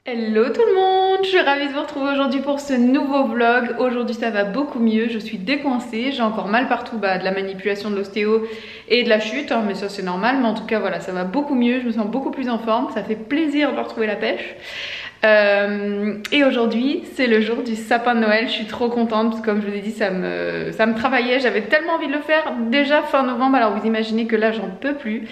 Hello tout le monde, je suis ravie de vous retrouver aujourd'hui pour ce nouveau vlog. Aujourd'hui ça va beaucoup mieux, je suis décoincée, j'ai encore mal partout de la manipulation de l'ostéo et de la chute, mais ça c'est normal, mais en tout cas voilà, ça va beaucoup mieux, je me sens beaucoup plus en forme, ça fait plaisir de retrouver la pêche. Et aujourd'hui c'est le jour du sapin de Noël, je suis trop contente parce que comme je vous ai dit ça me travaillait, j'avais tellement envie de le faire déjà fin novembre, alors vous imaginez que là j'en peux plus.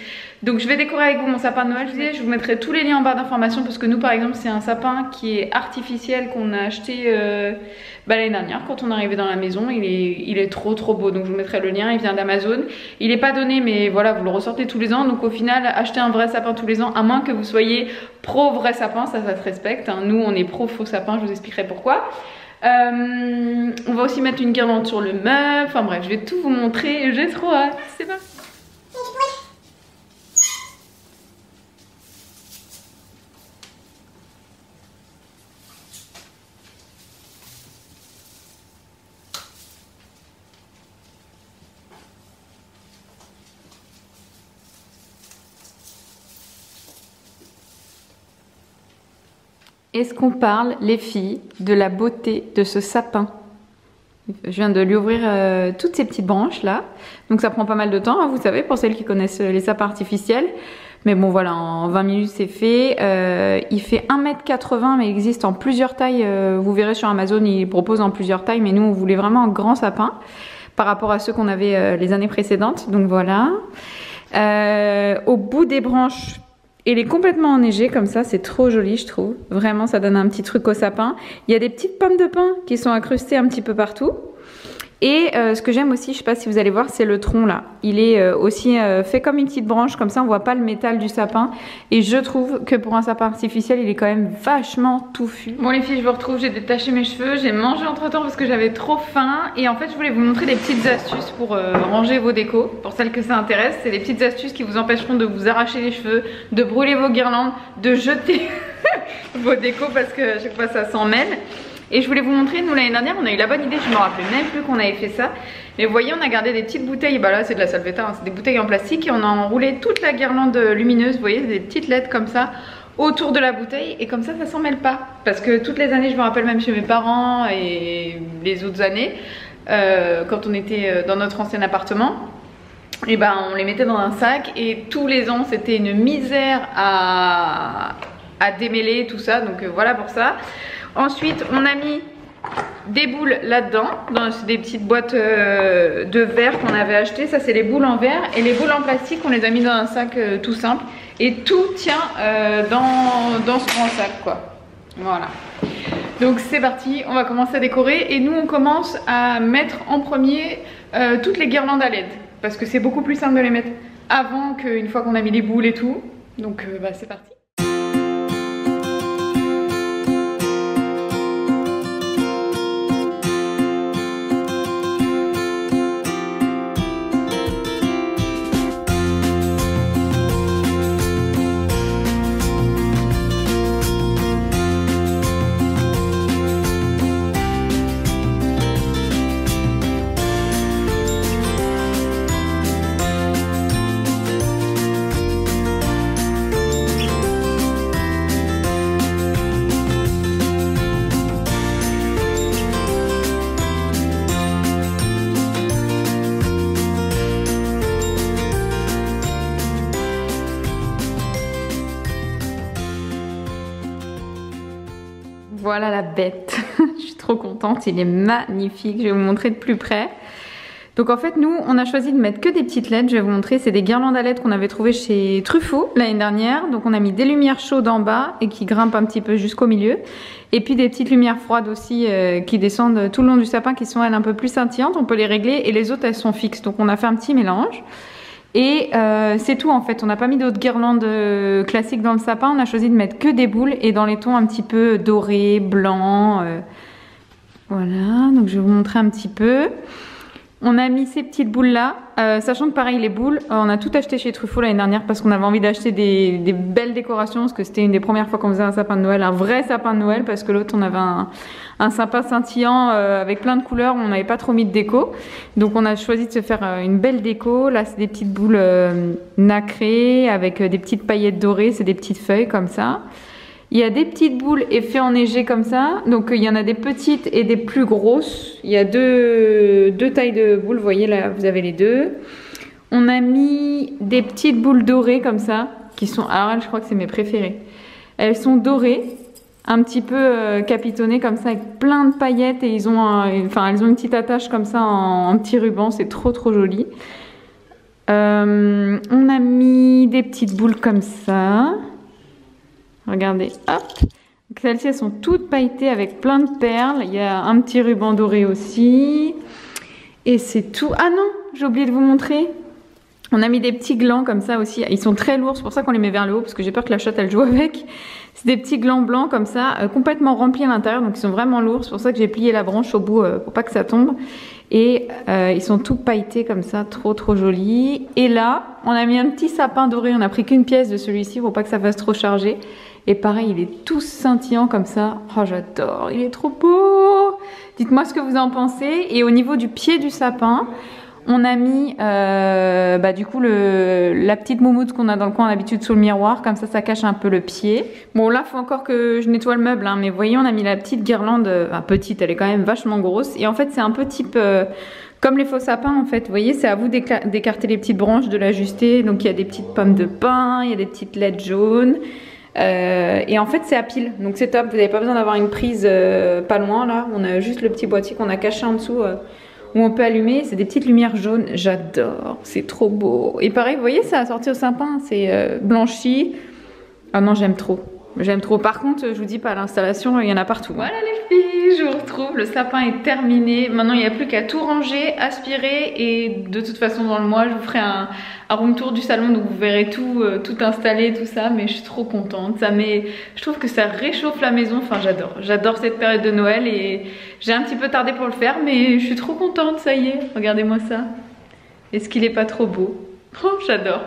Donc je vais décorer avec vous mon sapin de Noël, je vous mettrai tous les liens en barre d'informations parce que nous par exemple c'est un sapin qui est artificiel qu'on a acheté l'année dernière quand on est arrivé dans la maison, il est trop beau, donc je vous mettrai le lien, il vient d'Amazon, il n'est pas donné mais voilà vous le ressortez tous les ans, donc au final acheter un vrai sapin tous les ans, à moins que vous soyez pro vrai sapin, ça se respecte, hein. Nous on est pro faux sapin, je vous expliquerai pourquoi. On va aussi mettre une guirlande sur le meuble, enfin bref je vais tout vous montrer, j'ai trop hâte, c'est parti. Est-ce qu'on parle, les filles, de la beauté de ce sapin? Je viens de lui ouvrir toutes ces petites branches là. Donc ça prend pas mal de temps, hein, vous savez, pour celles qui connaissent les sapins artificiels. Mais bon voilà, en 20 minutes c'est fait. Il fait 1,80 m mais il existe en plusieurs tailles. Vous verrez sur Amazon, il propose en plusieurs tailles. Mais nous on voulait vraiment un grand sapin par rapport à ceux qu'on avait les années précédentes. Donc voilà. Au bout des branches, il est complètement enneigé comme ça, c'est trop joli je trouve. Vraiment ça donne un petit truc au sapin. Il y a des petites pommes de pin qui sont incrustées un petit peu partout. Et ce que j'aime aussi, je sais pas si vous allez voir, c'est le tronc là. Il est aussi fait comme une petite branche, comme ça on voit pas le métal du sapin. Et je trouve que pour un sapin artificiel, il est quand même vachement touffu. Bon les filles, je vous retrouve, j'ai détaché mes cheveux, j'ai mangé entre temps parce que j'avais trop faim. Et en fait je voulais vous montrer des petites astuces pour ranger vos décos. Pour celles que ça intéresse, c'est des petites astuces qui vous empêcheront de vous arracher les cheveux, de brûler vos guirlandes, de jeter vos décos parce que à chaque fois ça s'en mêle. Et je voulais vous montrer, nous l'année dernière on a eu la bonne idée, je me rappelais même plus qu'on avait fait ça. Mais vous voyez on a gardé des petites bouteilles, bah là c'est de la salvetat, hein, c'est des bouteilles en plastique. Et on a enroulé toute la guirlande lumineuse, vous voyez des petites LED comme ça autour de la bouteille. Et comme ça s'en mêle pas. Parce que toutes les années, je me rappelle même chez mes parents et les autres années, quand on était dans notre ancien appartement, et ben on les mettait dans un sac et tous les ans c'était une misère à démêler tout ça. Donc voilà pour ça. Ensuite, on a mis des boules là-dedans, dans des petites boîtes de verre qu'on avait acheté. Ça, c'est les boules en verre. Et les boules en plastique, on les a mis dans un sac tout simple. Et tout tient dans ce grand sac, quoi. Voilà. Donc, c'est parti. On va commencer à décorer. Et nous, on commence à mettre en premier toutes les guirlandes à LED. Parce que c'est beaucoup plus simple de les mettre avant qu'une fois qu'on a mis les boules et tout. Donc, c'est parti. Voilà la bête, je suis trop contente, il est magnifique, je vais vous montrer de plus près. Donc en fait nous on a choisi de mettre que des petites LED, je vais vous montrer, c'est des guirlandes à LED qu'on avait trouvées chez Truffaut l'année dernière. Donc on a mis des lumières chaudes en bas et qui grimpent un petit peu jusqu'au milieu. Et puis des petites lumières froides aussi qui descendent tout le long du sapin qui sont elles un peu plus scintillantes, on peut les régler et les autres elles sont fixes. Donc on a fait un petit mélange. Et c'est tout en fait, on n'a pas mis d'autres guirlandes classiques dans le sapin, on a choisi de mettre que des boules et dans les tons un petit peu dorés, blancs. Voilà, donc je vais vous montrer un petit peu. On a mis ces petites boules là, sachant que pareil les boules, on a tout acheté chez Truffaut l'année dernière parce qu'on avait envie d'acheter des belles décorations, parce que c'était une des premières fois qu'on faisait un sapin de Noël, un vrai sapin de Noël, parce que l'autre on avait un sapin scintillant avec plein de couleurs, on n'avait pas trop mis de déco. Donc on a choisi de se faire une belle déco. Là c'est des petites boules nacrées avec des petites paillettes dorées, c'est des petites feuilles comme ça. Il y a des petites boules effet enneigé comme ça. Donc il y en a des petites et des plus grosses. Il y a deux tailles de boules. Vous voyez là, vous avez les deux. On a mis des petites boules dorées comme ça. Qui sont, alors elles, je crois que c'est mes préférées. Elles sont dorées. Un petit peu capitonnées comme ça avec plein de paillettes. Et elles ont une petite attache comme ça en petit ruban. C'est trop joli. On a mis des petites boules comme ça. Regardez, hop. Celles-ci, elles sont toutes pailletées avec plein de perles. Il y a un petit ruban doré aussi. Et c'est tout. Ah non, j'ai oublié de vous montrer. On a mis des petits glands comme ça aussi. Ils sont très lourds, c'est pour ça qu'on les met vers le haut, parce que j'ai peur que la chatte, elle joue avec. C'est des petits glands blancs comme ça, complètement remplis à l'intérieur. Donc ils sont vraiment lourds. C'est pour ça que j'ai plié la branche au bout pour pas que ça tombe. Et ils sont tout pailletés comme ça, trop jolis. Et là, on a mis un petit sapin doré. On a pris qu'une pièce de celui-ci pour pas que ça fasse trop chargé. Et pareil, il est tout scintillant comme ça. Oh, j'adore, il est trop beau. Dites-moi ce que vous en pensez. Et au niveau du pied du sapin, on a mis du coup la petite moumoute qu'on a dans le coin d'habitude sous le miroir. Comme ça cache un peu le pied. Bon, là, faut encore que je nettoie le meuble. Hein, mais vous voyez, on a mis la petite guirlande. Petite, elle est quand même vachement grosse. Et en fait, c'est un peu type... comme les faux sapins en fait, vous voyez, c'est à vous d'écarter les petites branches, de l'ajuster. Donc il y a des petites pommes de pin, il y a des petites LED jaunes. Et en fait c'est à pile, donc c'est top, vous n'avez pas besoin d'avoir une prise pas loin là, on a juste le petit boîtier qu'on a caché en dessous où on peut allumer, c'est des petites lumières jaunes, j'adore, c'est trop beau. Et pareil, vous voyez, ça a sorti au sapin, c'est blanchi. Ah non, j'aime trop. J'aime trop. Par contre, je vous dis pas, l'installation, il y en a partout. Voilà les filles, je vous retrouve. Le sapin est terminé. Maintenant, il n'y a plus qu'à tout ranger, aspirer. Et de toute façon, dans le mois, je vous ferai un room tour du salon. Donc, vous verrez tout installé, tout ça. Mais je suis trop contente. Je trouve que ça réchauffe la maison. Enfin, j'adore. J'adore cette période de Noël. Et j'ai un petit peu tardé pour le faire. Mais je suis trop contente, ça y est. Regardez-moi ça. Est-ce qu'il est pas trop beau ? Oh, j'adore.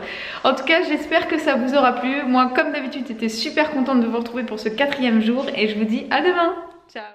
En tout cas, j'espère que ça vous aura plu. Moi, comme d'habitude, j'étais super contente de vous retrouver pour ce 4e jour et je vous dis à demain. Ciao.